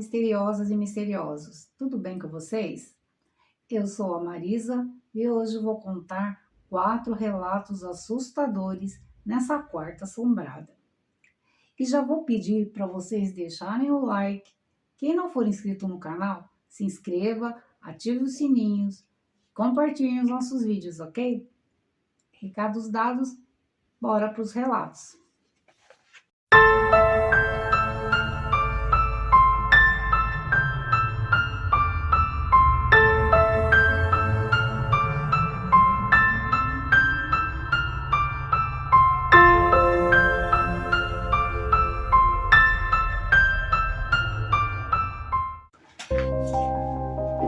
misteriosas e misteriosos, tudo bem com vocês? Eu sou a Marisa e hoje vou contar 4 relatos assustadores nessa quarta assombrada. E já vou pedir para vocês deixarem o like. Quem não for inscrito no canal, se inscreva, ative os sininhos, compartilhe os nossos vídeos, ok? Recados dados, bora para os relatos.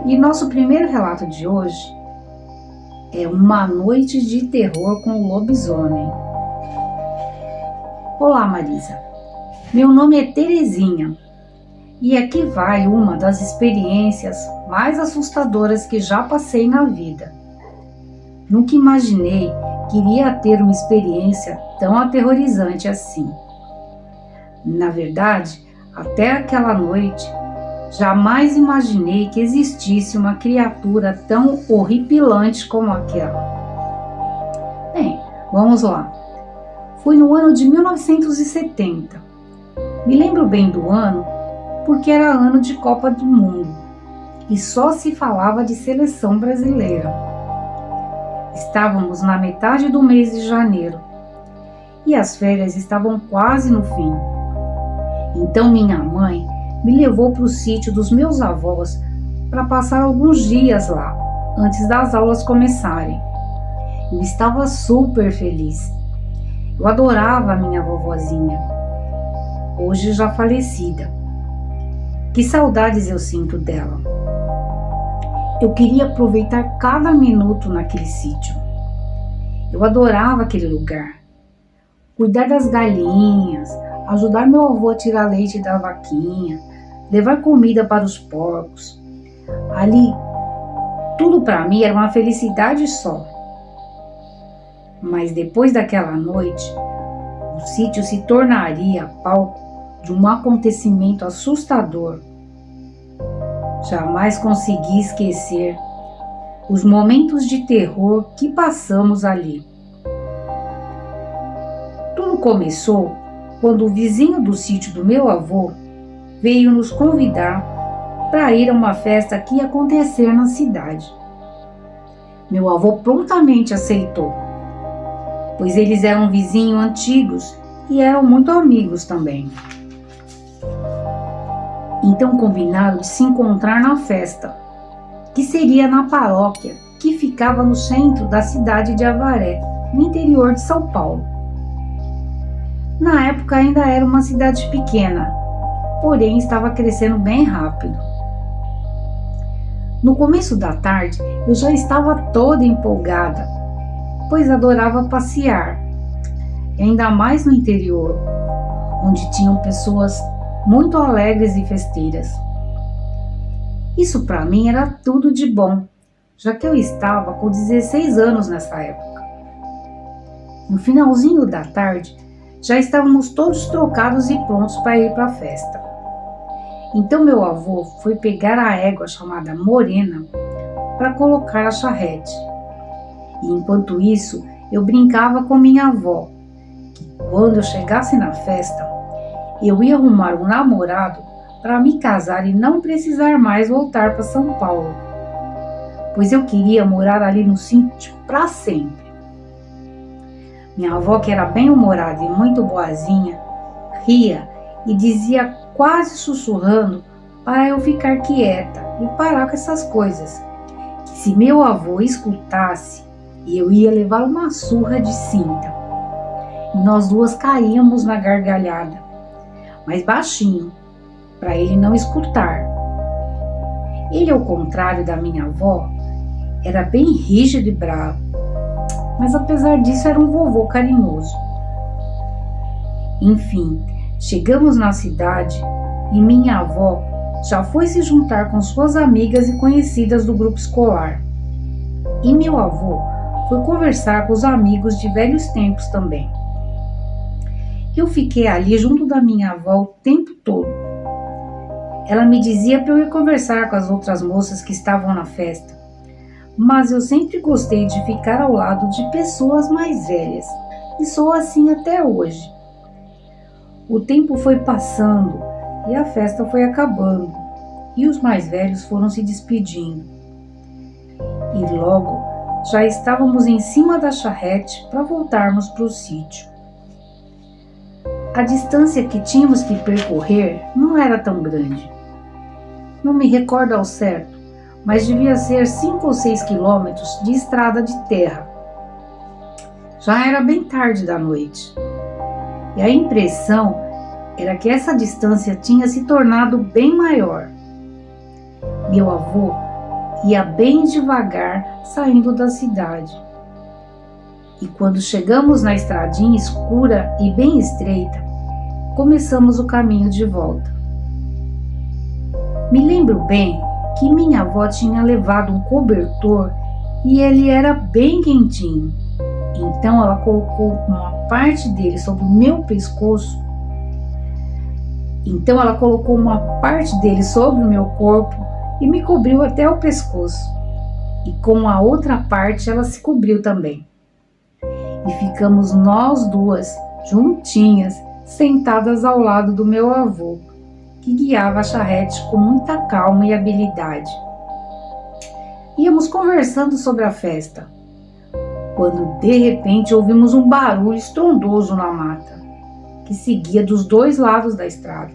E nosso primeiro relato de hoje é uma noite de terror com o lobisomem. Olá, Marisa. Meu nome é Terezinha e aqui vai uma das experiências mais assustadoras que já passei na vida. Nunca imaginei que iria ter uma experiência tão aterrorizante assim. Na verdade, até aquela noite, jamais imaginei que existisse uma criatura tão horripilante como aquela. Bem, vamos lá. Foi no ano de 1970. Me lembro bem do ano porque era ano de Copa do Mundo e só se falava de seleção brasileira. Estávamos na metade do mês de janeiro e as férias estavam quase no fim. Então minha mãe me levou para o sítio dos meus avós para passar alguns dias lá, antes das aulas começarem. Eu estava super feliz. Eu adorava a minha vovozinha, hoje já falecida. Que saudades eu sinto dela. Eu queria aproveitar cada minuto naquele sítio. Eu adorava aquele lugar. Cuidar das galinhas, ajudar meu avô a tirar leite da vaquinha, levar comida para os porcos. Ali, tudo para mim era uma felicidade só. Mas depois daquela noite, o sítio se tornaria palco de um acontecimento assustador. Jamais consegui esquecer os momentos de terror que passamos ali. Tudo começou quando o vizinho do sítio do meu avô veio nos convidar para ir a uma festa que ia acontecer na cidade. Meu avô prontamente aceitou, pois eles eram vizinhos antigos e eram muito amigos também. Então combinaram de se encontrar na festa, que seria na paróquia que ficava no centro da cidade de Avaré, no interior de São Paulo. Na época ainda era uma cidade pequena, porém estava crescendo bem rápido. No começo da tarde, eu já estava toda empolgada, pois adorava passear, e ainda mais no interior, onde tinham pessoas muito alegres e festeiras. Isso para mim era tudo de bom, já que eu estava com 16 anos nessa época. No finalzinho da tarde, já estávamos todos trocados e prontos para ir para a festa. Então meu avô foi pegar a égua chamada Morena para colocar a charrete. E enquanto isso, eu brincava com minha avó, que quando eu chegasse na festa, eu ia arrumar um namorado para me casar e não precisar mais voltar para São Paulo, pois eu queria morar ali no sítio para sempre. Minha avó, que era bem humorada e muito boazinha, ria e dizia quase sussurrando para eu ficar quieta e parar com essas coisas, que se meu avô escutasse, eu ia levar uma surra de cinta. E nós duas caíamos na gargalhada, mas baixinho, para ele não escutar. Ele, ao contrário da minha avó, era bem rígido e bravo, mas apesar disso era um vovô carinhoso. Enfim, chegamos na cidade e minha avó já foi se juntar com suas amigas e conhecidas do grupo escolar. E meu avô foi conversar com os amigos de velhos tempos também. Eu fiquei ali junto da minha avó o tempo todo. Ela me dizia para eu ir conversar com as outras moças que estavam na festa, mas eu sempre gostei de ficar ao lado de pessoas mais velhas e sou assim até hoje. O tempo foi passando e a festa foi acabando e os mais velhos foram se despedindo. E logo já estávamos em cima da charrete para voltarmos para o sítio. A distância que tínhamos que percorrer não era tão grande. Não me recordo ao certo, mas devia ser 5 ou 6 quilômetros de estrada de terra. Já era bem tarde da noite. E a impressão era que essa distância tinha se tornado bem maior. Meu avô ia bem devagar saindo da cidade. E quando chegamos na estradinha escura e bem estreita, começamos o caminho de volta. Me lembro bem que minha avó tinha levado um cobertor e ele era bem quentinho. Então ela colocou uma parte dele sobre o meu pescoço. Então ela colocou uma parte dele sobre o meu corpo e me cobriu até o pescoço. E com a outra parte ela se cobriu também. E ficamos nós duas, juntinhas, sentadas ao lado do meu avô, que guiava a charrete com muita calma e habilidade. Íamos conversando sobre a festa, quando de repente ouvimos um barulho estrondoso na mata, que seguia dos 2 lados da estrada.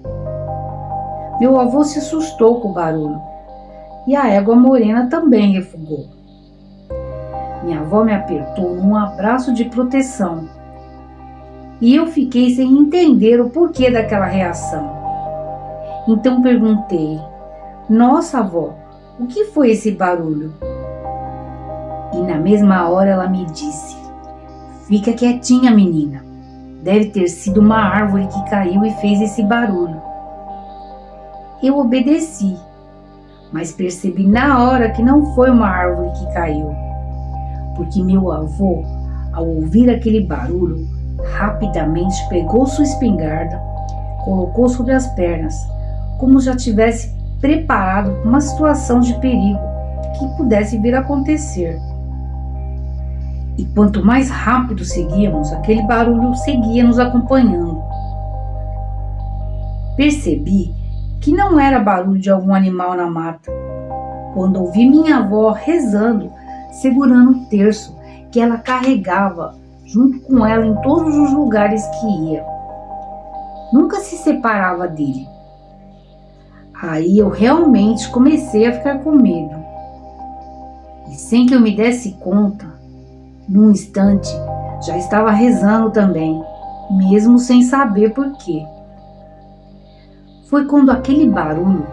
Meu avô se assustou com o barulho, e a égua morena também refugou. Minha avó me apertou num abraço de proteção, e eu fiquei sem entender o porquê daquela reação. Então perguntei: "Nossa, avó, o que foi esse barulho?" E na mesma hora ela me disse: "Fica quietinha, menina. Deve ter sido uma árvore que caiu e fez esse barulho." Eu obedeci, mas percebi na hora que não foi uma árvore que caiu, porque meu avô, ao ouvir aquele barulho, rapidamente pegou sua espingarda, colocou sobre as pernas, como já tivesse preparado uma situação de perigo que pudesse vir a acontecer. E quanto mais rápido seguíamos, aquele barulho seguia nos acompanhando. Percebi que não era barulho de algum animal na mata, quando ouvi minha avó rezando, segurando o terço que ela carregava junto com ela em todos os lugares que ia. Nunca se separava dele. Aí eu realmente comecei a ficar com medo. E sem que eu me desse conta, num instante já estava rezando também, mesmo sem saber por quê. Foi quando aquele barulho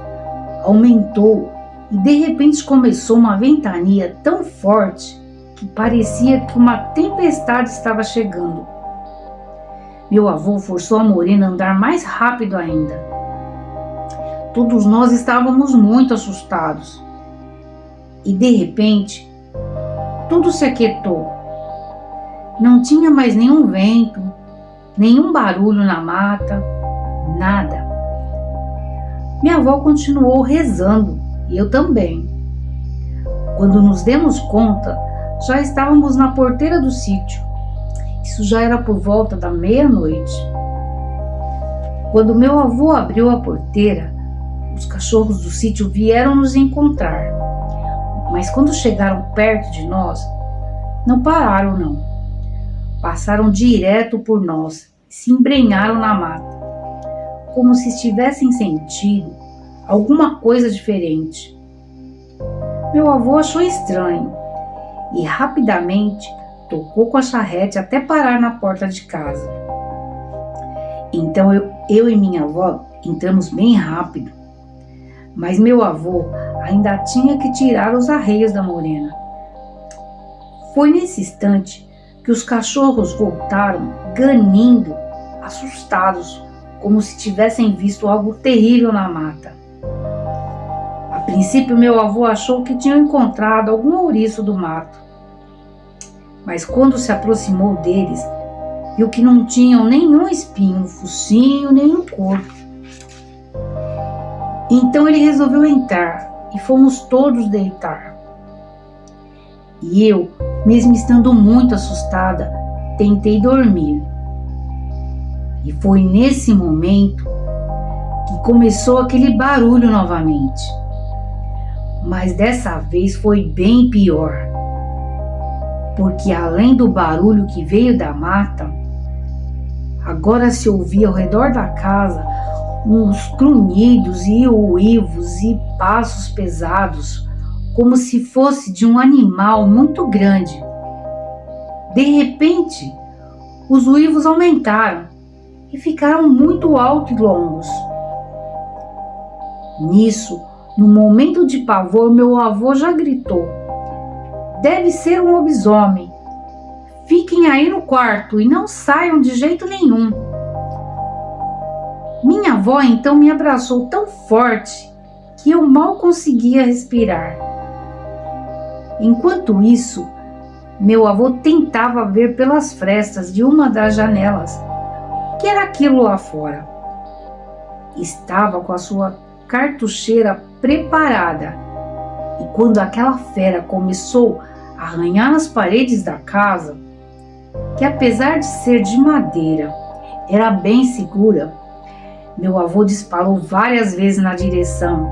aumentou e de repente começou uma ventania tão forte que parecia que uma tempestade estava chegando. Meu avô forçou a morena a andar mais rápido ainda. Todos nós estávamos muito assustados. E de repente, tudo se aquietou. Não tinha mais nenhum vento, nenhum barulho na mata, nada. Minha avó continuou rezando e eu também. Quando nos demos conta, já estávamos na porteira do sítio. Isso já era por volta da meia-noite. Quando meu avô abriu a porteira, os cachorros do sítio vieram nos encontrar. Mas quando chegaram perto de nós, não pararam não. Passaram direto por nós e se embrenharam na mata, como se tivessem sentido alguma coisa diferente. Meu avô achou estranho e rapidamente tocou com a charrete até parar na porta de casa. Então eu e minha avó entramos bem rápido, mas meu avô ainda tinha que tirar os arreios da morena. Foi nesse instante que os cachorros voltaram ganindo, assustados, como se tivessem visto algo terrível na mata. A princípio, meu avô achou que tinham encontrado algum ouriço do mato. Mas quando se aproximou deles, viu que não tinham nenhum espinho no focinho, nem no corpo. Então ele resolveu entrar e fomos todos deitar. E eu, mesmo estando muito assustada, tentei dormir. E foi nesse momento que começou aquele barulho novamente. Mas dessa vez foi bem pior, porque além do barulho que veio da mata, agora se ouvia ao redor da casa uns grunhidos e uivos e passos pesados, como se fosse de um animal muito grande. De repente, os uivos aumentaram e ficaram muito altos e longos. Nisso, no momento de pavor, meu avô já gritou: "Deve ser um lobisomem. Fiquem aí no quarto e não saiam de jeito nenhum." Minha avó então me abraçou tão forte que eu mal conseguia respirar. Enquanto isso, meu avô tentava ver pelas frestas de uma das janelas o que era aquilo lá fora. Estava com a sua cartucheira preparada, e quando aquela fera começou a arranhar nas paredes da casa, que apesar de ser de madeira, era bem segura, meu avô disparou várias vezes na direção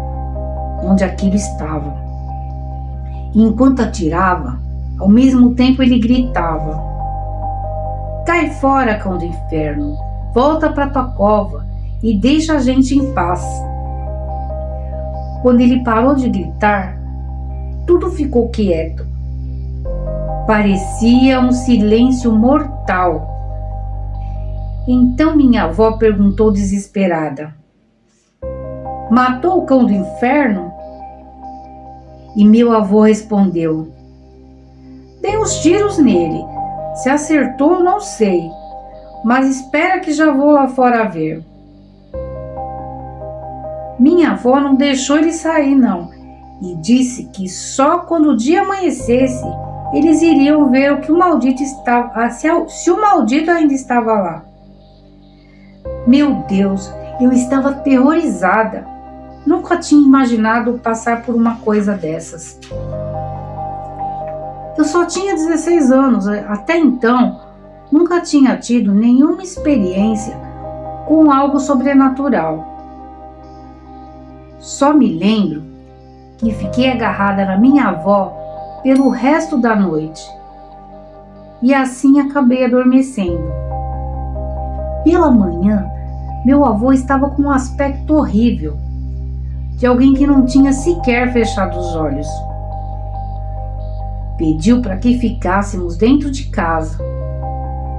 onde aquilo estava. E enquanto atirava, ao mesmo tempo ele gritava: "Cai fora, cão do inferno, volta para tua cova e deixa a gente em paz." Quando ele parou de gritar, tudo ficou quieto. Parecia um silêncio mortal. Então minha avó perguntou desesperada: "Matou o cão do inferno?" E meu avô respondeu: "Dei uns tiros nele. Se acertou, não sei, mas espera que já vou lá fora ver." Minha avó não deixou ele sair, não, e disse que só quando o dia amanhecesse eles iriam ver o que o maldito estava, se o maldito ainda estava lá. Meu Deus, eu estava aterrorizada. Nunca tinha imaginado passar por uma coisa dessas. Eu só tinha 16 anos, até então nunca tinha tido nenhuma experiência com algo sobrenatural. Só me lembro que fiquei agarrada na minha avó pelo resto da noite e assim acabei adormecendo. Pela manhã, meu avô estava com um aspecto horrível, de alguém que não tinha sequer fechado os olhos. Pediu para que ficássemos dentro de casa,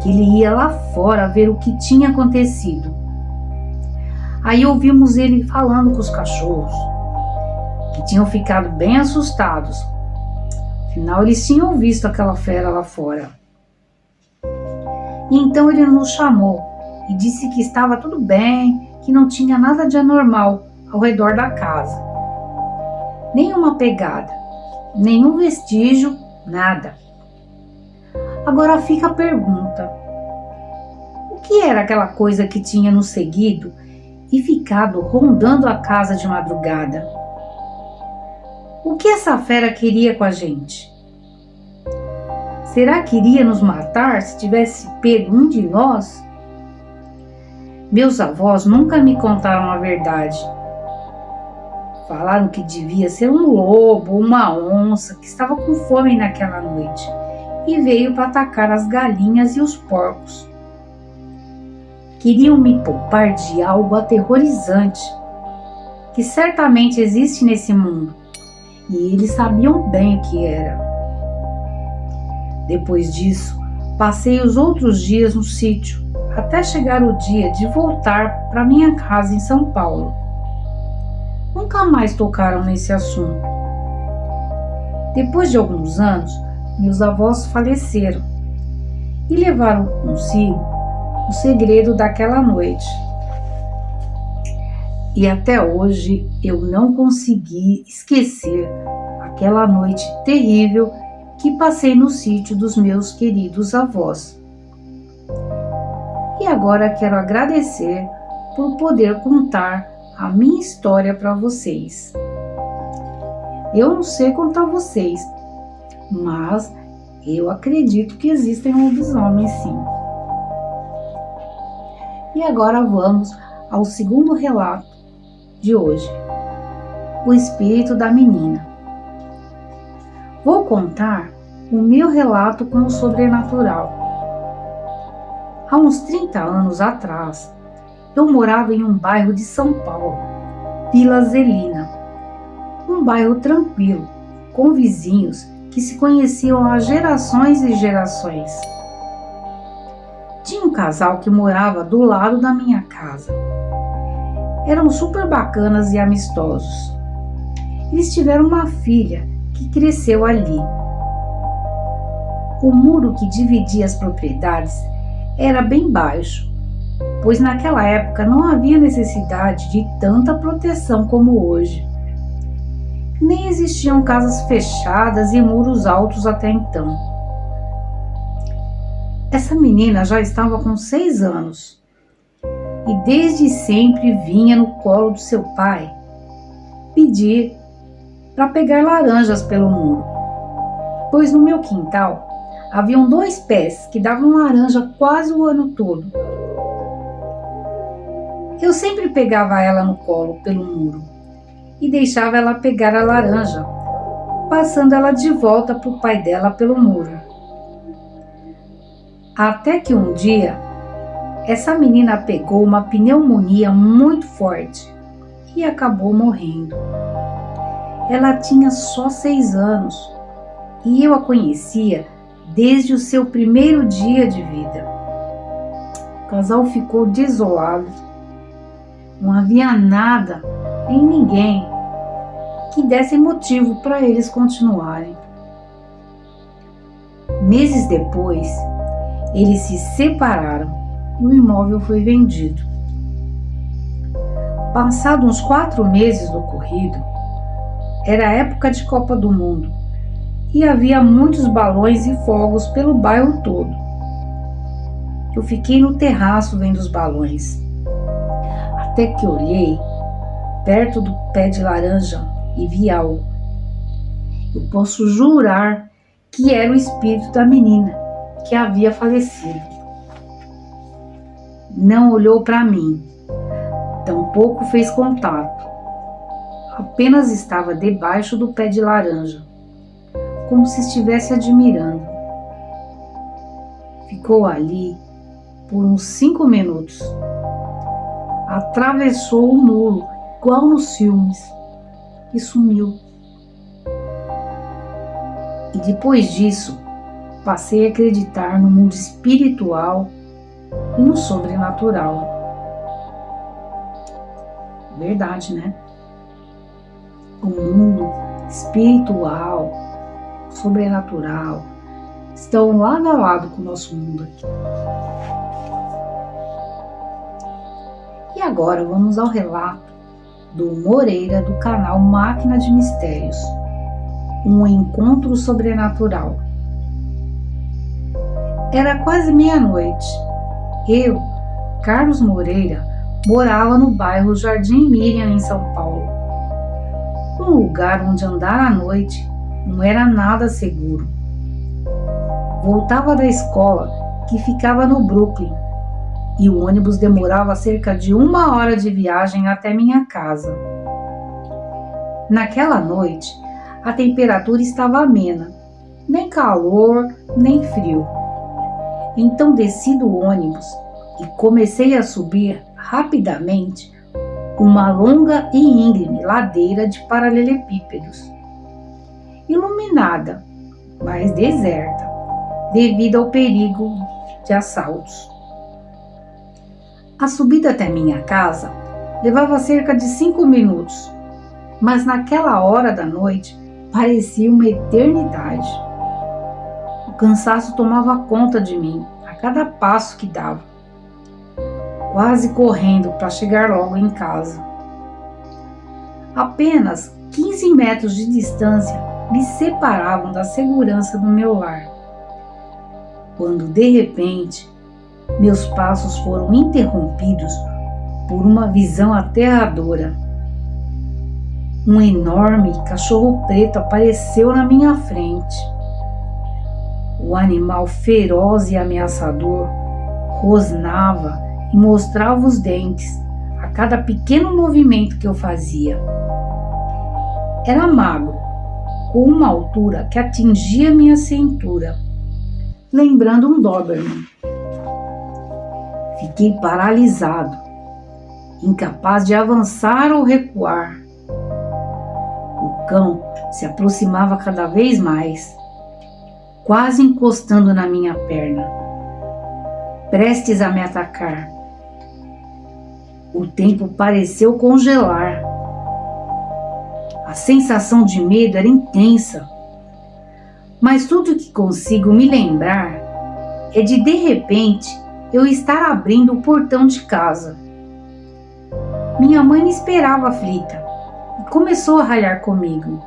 que ele ia lá fora ver o que tinha acontecido. Aí ouvimos ele falando com os cachorros, que tinham ficado bem assustados. Afinal, eles tinham visto aquela fera lá fora. E então ele nos chamou e disse que estava tudo bem, que não tinha nada de anormal ao redor da casa. Nenhuma pegada, nenhum vestígio, nada. Agora fica a pergunta: o que era aquela coisa que tinha nos seguido e ficado rondando a casa de madrugada? O que essa fera queria com a gente? Será que iria nos matar se tivesse pego um de nós? Meus avós nunca me contaram a verdade. Falaram que devia ser um lobo ou uma onça que estava com fome naquela noite e veio para atacar as galinhas e os porcos. Queriam me poupar de algo aterrorizante, que certamente existe nesse mundo, e eles sabiam bem o que era. Depois disso, passei os outros dias no sítio, até chegar o dia de voltar para minha casa em São Paulo. Nunca mais tocaram nesse assunto. Depois de alguns anos, meus avós faleceram e levaram consigo o segredo daquela noite. E até hoje eu não consegui esquecer aquela noite terrível que passei no sítio dos meus queridos avós. E agora quero agradecer por poder contar a minha história para vocês. Eu não sei contar vocês, mas eu acredito que existem lobisomens sim. E agora vamos ao segundo relato de hoje, o espírito da menina. Vou contar o meu relato com o sobrenatural. Há uns 30 anos atrás, eu morava em um bairro de São Paulo, Vila Zelina. Um bairro tranquilo, com vizinhos que se conheciam há gerações e gerações. Tinha um casal que morava do lado da minha casa. Eram super bacanas e amistosos. Eles tiveram uma filha que cresceu ali. O muro que dividia as propriedades era bem baixo, pois naquela época não havia necessidade de tanta proteção como hoje. Nem existiam casas fechadas e muros altos até então. Essa menina já estava com 6 anos e desde sempre vinha no colo do seu pai pedir para pegar laranjas pelo muro, pois no meu quintal haviam 2 pés que davam laranja quase o ano todo. Eu sempre pegava ela no colo pelo muro e deixava ela pegar a laranja, passando ela de volta para o pai dela pelo muro. Até que um dia, essa menina pegou uma pneumonia muito forte e acabou morrendo. Ela tinha só 6 anos e eu a conhecia desde o seu primeiro dia de vida. O casal ficou desolado. Não havia nada em ninguém que desse motivo para eles continuarem. Meses depois, eles se separaram e o imóvel foi vendido. Passados uns 4 meses do ocorrido, era a época de Copa do Mundo e havia muitos balões e fogos pelo bairro todo. Eu fiquei no terraço vendo os balões, até que olhei perto do pé de laranja e vi algo. Eu posso jurar que era o espírito da menina que havia falecido. Não olhou para mim, tampouco fez contato. Apenas estava debaixo do pé de laranja, como se estivesse admirando. Ficou ali por uns 5 minutos. Atravessou o muro, igual nos filmes, e sumiu. E depois disso, passei a acreditar no mundo espiritual e no sobrenatural. Verdade, né? O mundo espiritual, sobrenatural, estão lado a lado com o nosso mundo aqui. E agora vamos ao relato do Moreira do canal Máquina de Mistérios, um encontro sobrenatural. Era quase meia-noite. Eu, Carlos Moreira, morava no bairro Jardim Miriam, em São Paulo. Um lugar onde andar à noite não era nada seguro. Voltava da escola, que ficava no Brooklyn, e o ônibus demorava cerca de 1 hora de viagem até minha casa. Naquela noite, a temperatura estava amena, nem calor, nem frio. Então desci do ônibus e comecei a subir rapidamente uma longa e íngreme ladeira de paralelepípedos, iluminada, mas deserta, devido ao perigo de assaltos. A subida até minha casa levava cerca de 5 minutos, mas naquela hora da noite parecia uma eternidade. O cansaço tomava conta de mim a cada passo que dava, quase correndo para chegar logo em casa. Apenas 15 metros de distância me separavam da segurança do meu lar, quando de repente meus passos foram interrompidos por uma visão aterradora. Um enorme cachorro preto apareceu na minha frente. O animal feroz e ameaçador rosnava e mostrava os dentes a cada pequeno movimento que eu fazia. Era magro, com uma altura que atingia minha cintura, lembrando um Doberman. Fiquei paralisado, incapaz de avançar ou recuar. O cão se aproximava cada vez mais, quase encostando na minha perna, prestes a me atacar. O tempo pareceu congelar. A sensação de medo era intensa, mas tudo que consigo me lembrar é de repente, eu estar abrindo o portão de casa. Minha mãe me esperava aflita e começou a ralhar comigo.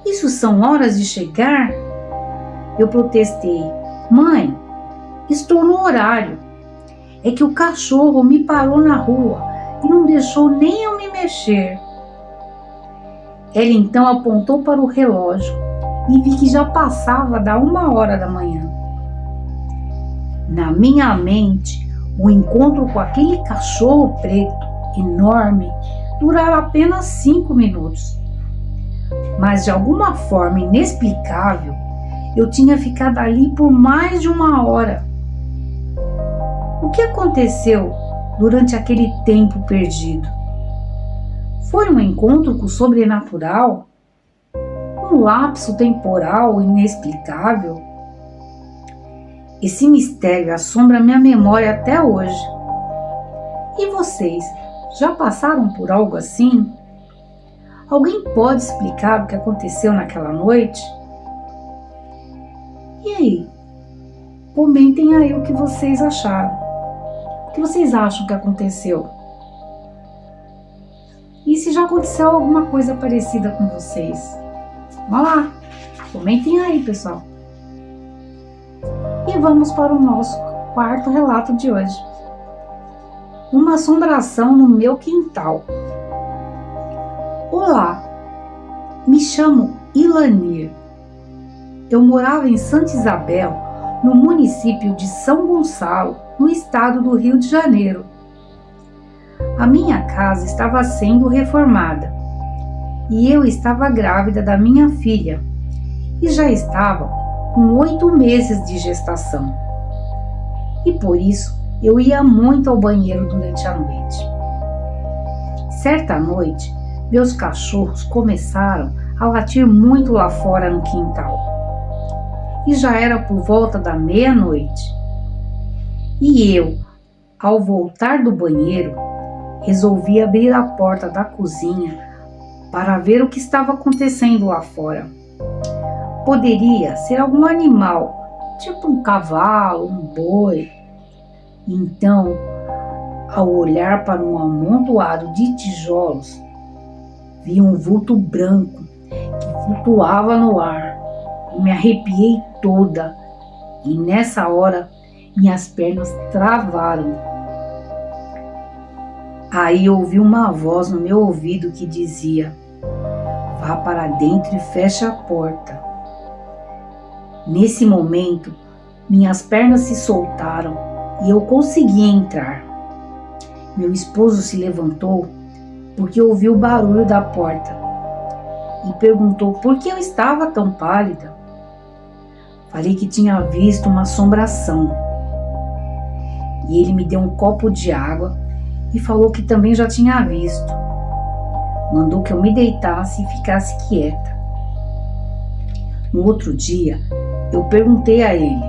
Isso são horas de chegar? Eu protestei. Mãe, estou no horário. É que o cachorro me parou na rua e não deixou nem eu me mexer. Ela então apontou para o relógio e vi que já passava da 1h da manhã. Na minha mente, o encontro com aquele cachorro preto enorme durara apenas 5 minutos. Mas de alguma forma inexplicável, eu tinha ficado ali por mais de 1 hora. O que aconteceu durante aquele tempo perdido? Foi um encontro com o sobrenatural? Um lapso temporal inexplicável? Esse mistério assombra minha memória até hoje. E vocês, já passaram por algo assim? Alguém pode explicar o que aconteceu naquela noite? E aí? Comentem aí o que vocês acharam. O que vocês acham que aconteceu? E se já aconteceu alguma coisa parecida com vocês? Vamos lá, comentem aí, pessoal. E vamos para o nosso quarto relato de hoje. Uma assombração no meu quintal. Olá, me chamo Ilanir. Eu morava em Santa Isabel, no município de São Gonçalo, no estado do Rio de Janeiro. A minha casa estava sendo reformada e eu estava grávida da minha filha e já estava com 8 meses de gestação. E por isso eu ia muito ao banheiro durante a noite. Certa noite, meus cachorros começaram a latir muito lá fora no quintal. E já era por volta da meia-noite. E eu, ao voltar do banheiro, resolvi abrir a porta da cozinha para ver o que estava acontecendo lá fora. Poderia ser algum animal, tipo um cavalo, um boi. Então, ao olhar para um amontoado de tijolos, vi um vulto branco que flutuava no ar. E me arrepiei toda e nessa hora minhas pernas travaram. Aí ouvi uma voz no meu ouvido que dizia: vá para dentro e feche a porta. Nesse momento, minhas pernas se soltaram e eu consegui entrar. Meu esposo se levantou porque ouviu o barulho da porta e perguntou por que eu estava tão pálida. Falei que tinha visto uma assombração. E ele me deu um copo de água e falou que também já tinha visto. Mandou que eu me deitasse e ficasse quieta. No outro dia, eu perguntei a ele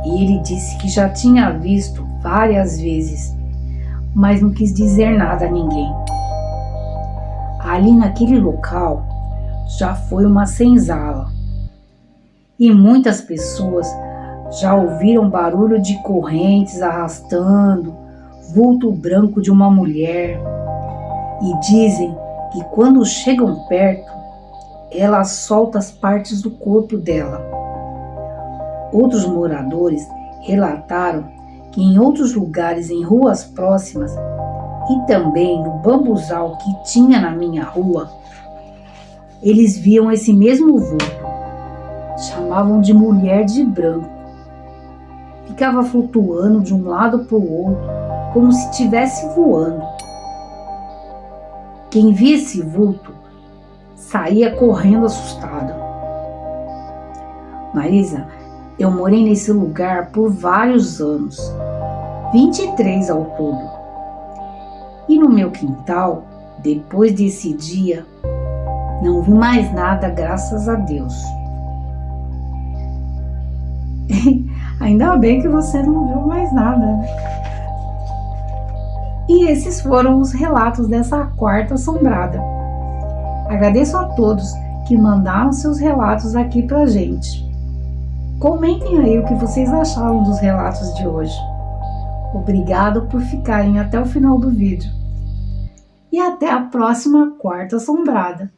e ele disse que já tinha visto várias vezes, mas não quis dizer nada a ninguém. Ali naquele local já foi uma senzala e muitas pessoas já ouviram barulho de correntes arrastando, vulto branco de uma mulher, e dizem que quando chegam perto, ela solta as partes do corpo dela. Outros moradores relataram que em outros lugares em ruas próximas E também no bambuzal que tinha na minha rua, eles viam esse mesmo vulto. Chamavam de mulher de branco. Ficava flutuando de um lado para o outro, como se estivesse voando. Quem via esse vulto saía correndo assustado. Marisa, eu morei nesse lugar por vários anos, 23 ao todo. E no meu quintal, depois desse dia, não vi mais nada, graças a Deus. Ainda bem que você não viu mais nada, né? E esses foram os relatos dessa quarta assombrada. Agradeço a todos que mandaram seus relatos aqui pra gente. Comentem aí o que vocês acharam dos relatos de hoje. Obrigado por ficarem até o final do vídeo. E até a próxima quarta assombrada.